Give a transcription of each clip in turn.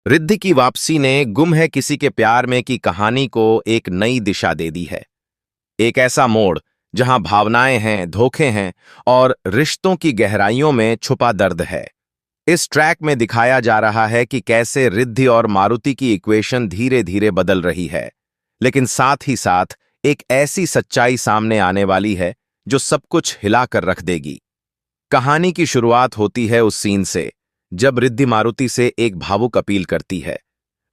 रिद्धि की वापसी ने गुम है किसी के प्यार में की कहानी को एक नई दिशा दे दी है। एक ऐसा मोड़ जहां भावनाएं हैं, धोखे हैं और रिश्तों की गहराइयों में छुपा दर्द है। इस ट्रैक में दिखाया जा रहा है कि कैसे रिद्धि और मारुति की इक्वेशन धीरे धीरे बदल रही है, लेकिन साथ ही साथ एक ऐसी सच्चाई सामने आने वाली है जो सब कुछ हिलाकर रख देगी। कहानी की शुरुआत होती है उस सीन से जब रिद्धि मारुति से एक भावुक अपील करती है।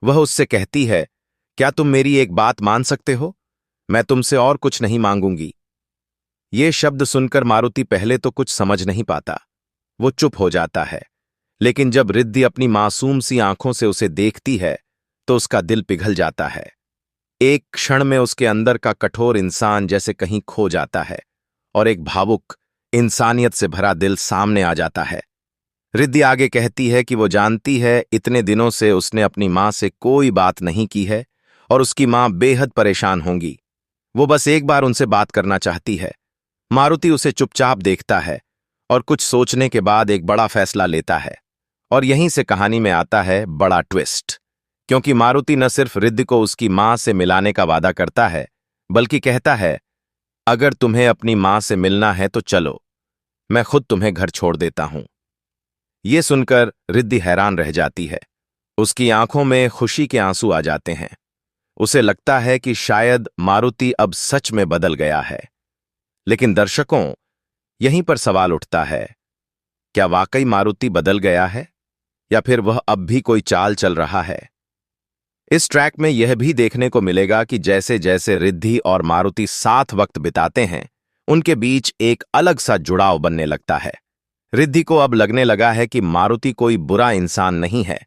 वह उससे कहती है, क्या तुम मेरी एक बात मान सकते हो? मैं तुमसे और कुछ नहीं मांगूंगी। ये शब्द सुनकर मारुति पहले तो कुछ समझ नहीं पाता। वो चुप हो जाता है, लेकिन जब रिद्धि अपनी मासूम सी आंखों से उसे देखती है तो उसका दिल पिघल जाता है। एक क्षण में उसके अंदर का कठोर इंसान जैसे कहीं खो जाता है और एक भावुक, इंसानियत से भरा दिल सामने आ जाता है। रिद्धि आगे कहती है कि वो जानती है इतने दिनों से उसने अपनी मां से कोई बात नहीं की है और उसकी मां बेहद परेशान होंगी। वो बस एक बार उनसे बात करना चाहती है। मारुति उसे चुपचाप देखता है और कुछ सोचने के बाद एक बड़ा फैसला लेता है। और यहीं से कहानी में आता है बड़ा ट्विस्ट, क्योंकि मारुति न सिर्फ रिद्धि को उसकी मां से मिलाने का वादा करता है, बल्कि कहता है, अगर तुम्हें अपनी मां से मिलना है तो चलो, मैं खुद तुम्हें घर छोड़ देता हूं। ये सुनकर रिद्धि हैरान रह जाती है। उसकी आंखों में खुशी के आंसू आ जाते हैं। उसे लगता है कि शायद मारुति अब सच में बदल गया है। लेकिन दर्शकों, यहीं पर सवाल उठता है, क्या वाकई मारुति बदल गया है या फिर वह अब भी कोई चाल चल रहा है? इस ट्रैक में यह भी देखने को मिलेगा कि जैसे जैसे रिद्धि और मारुति साथ वक्त बिताते हैं, उनके बीच एक अलग सा जुड़ाव बनने लगता है। रिद्धि को अब लगने लगा है कि मारुति कोई बुरा इंसान नहीं है,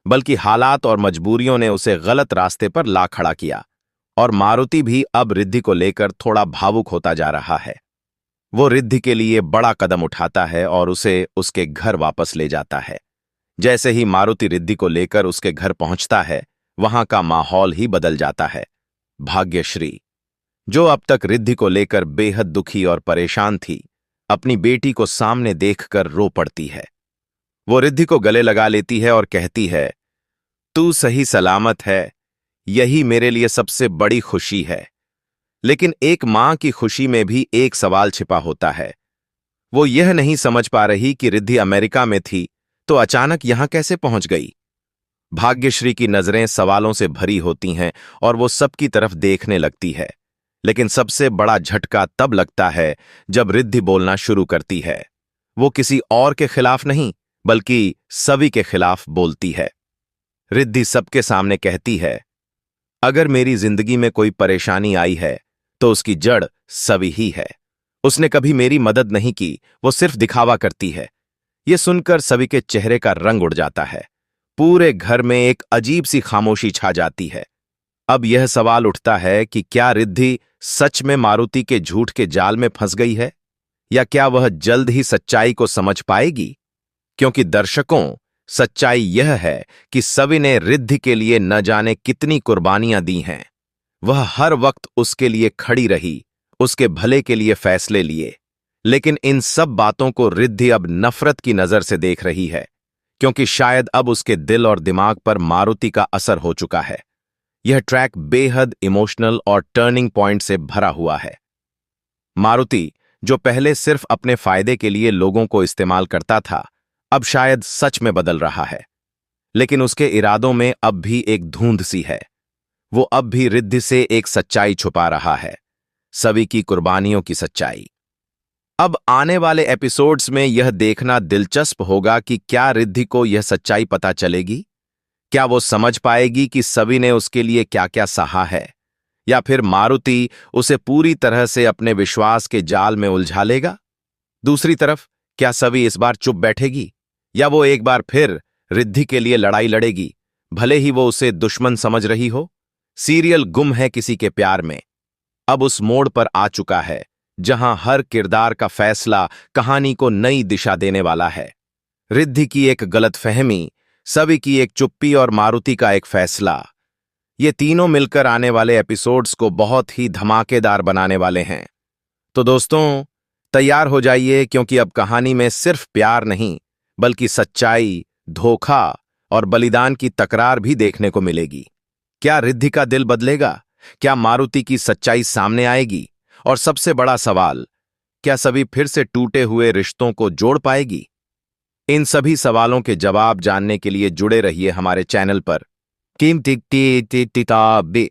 बल्कि हालात और मजबूरियों ने उसे गलत रास्ते पर ला खड़ा किया। और मारुति भी अब रिद्धि को लेकर थोड़ा भावुक होता जा रहा है। वो रिद्धि के लिए बड़ा कदम उठाता है और उसे उसके घर वापस ले जाता है। जैसे ही मारुति रिद्धि को लेकर उसके घर पहुंचता है, वहां का माहौल ही बदल जाता है। भाग्यश्री, जो अब तक रिद्धि को लेकर बेहद दुखी और परेशान थी, अपनी बेटी को सामने देखकर रो पड़ती है। वो रिद्धि को गले लगा लेती है और कहती है, तू सही सलामत है, यही मेरे लिए सबसे बड़ी खुशी है। लेकिन एक मां की खुशी में भी एक सवाल छिपा होता है। वो यह नहीं समझ पा रही कि रिद्धि अमेरिका में थी तो अचानक यहां कैसे पहुंच गई। भाग्यश्री की नजरें सवालों से भरी होती हैं और वो सबकी तरफ देखने लगती है। लेकिन सबसे बड़ा झटका तब लगता है जब रिद्धि बोलना शुरू करती है। वो किसी और के खिलाफ नहीं, बल्कि सभी के खिलाफ बोलती है। रिद्धि सबके सामने कहती है, अगर मेरी जिंदगी में कोई परेशानी आई है तो उसकी जड़ सभी ही है। उसने कभी मेरी मदद नहीं की, वो सिर्फ दिखावा करती है। ये सुनकर सभी के चेहरे का रंग उड़ जाता है। पूरे घर में एक अजीब सी खामोशी छा जाती है। अब यह सवाल उठता है कि क्या रिद्धि सच में मारुति के झूठ के जाल में फंस गई है, या क्या वह जल्द ही सच्चाई को समझ पाएगी? क्योंकि दर्शकों, सच्चाई यह है कि सभी ने रिद्धि के लिए न जाने कितनी कुर्बानियां दी हैं। वह हर वक्त उसके लिए खड़ी रही, उसके भले के लिए फैसले लिए। लेकिन इन सब बातों को रिद्धि अब नफरत की नजर से देख रही है, क्योंकि शायद अब उसके दिल और दिमाग पर मारुति का असर हो चुका है। यह ट्रैक बेहद इमोशनल और टर्निंग पॉइंट से भरा हुआ है। मारुति, जो पहले सिर्फ अपने फायदे के लिए लोगों को इस्तेमाल करता था, अब शायद सच में बदल रहा है। लेकिन उसके इरादों में अब भी एक धुंध सी है। वो अब भी रिद्धि से एक सच्चाई छुपा रहा है, सभी की कुर्बानियों की सच्चाई। अब आने वाले एपिसोड्स में यह देखना दिलचस्प होगा कि क्या रिद्धि को यह सच्चाई पता चलेगी। क्या वो समझ पाएगी कि सभी ने उसके लिए क्या क्या सहा है, या फिर मारुति उसे पूरी तरह से अपने विश्वास के जाल में उलझा लेगा। दूसरी तरफ, क्या सभी इस बार चुप बैठेगी, या वो एक बार फिर रिद्धि के लिए लड़ाई लड़ेगी, भले ही वो उसे दुश्मन समझ रही हो। सीरियल गुम है किसी के प्यार में अब उस मोड़ पर आ चुका है जहां हर किरदार का फैसला कहानी को नई दिशा देने वाला है। रिद्धि की एक गलतफहमी, सभी की एक चुप्पी और मारुति का एक फैसला, ये तीनों मिलकर आने वाले एपिसोड्स को बहुत ही धमाकेदार बनाने वाले हैं। तो दोस्तों, तैयार हो जाइए, क्योंकि अब कहानी में सिर्फ प्यार नहीं, बल्कि सच्चाई, धोखा और बलिदान की तकरार भी देखने को मिलेगी। क्या रिद्धि का दिल बदलेगा? क्या मारुति की सच्चाई सामने आएगी? और सबसे बड़ा सवाल, क्या सभी फिर से टूटे हुए रिश्तों को जोड़ पाएगी? इन सभी सवालों के जवाब जानने के लिए जुड़े रहिए हमारे चैनल पर। कीमती किताबें।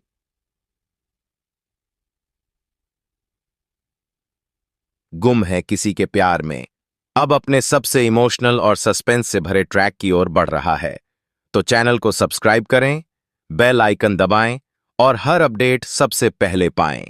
गुम है किसी के प्यार में अब अपने सबसे इमोशनल और सस्पेंस से भरे ट्रैक की ओर बढ़ रहा है। तो चैनल को सब्सक्राइब करें, बेल आइकन दबाएं और हर अपडेट सबसे पहले पाएं।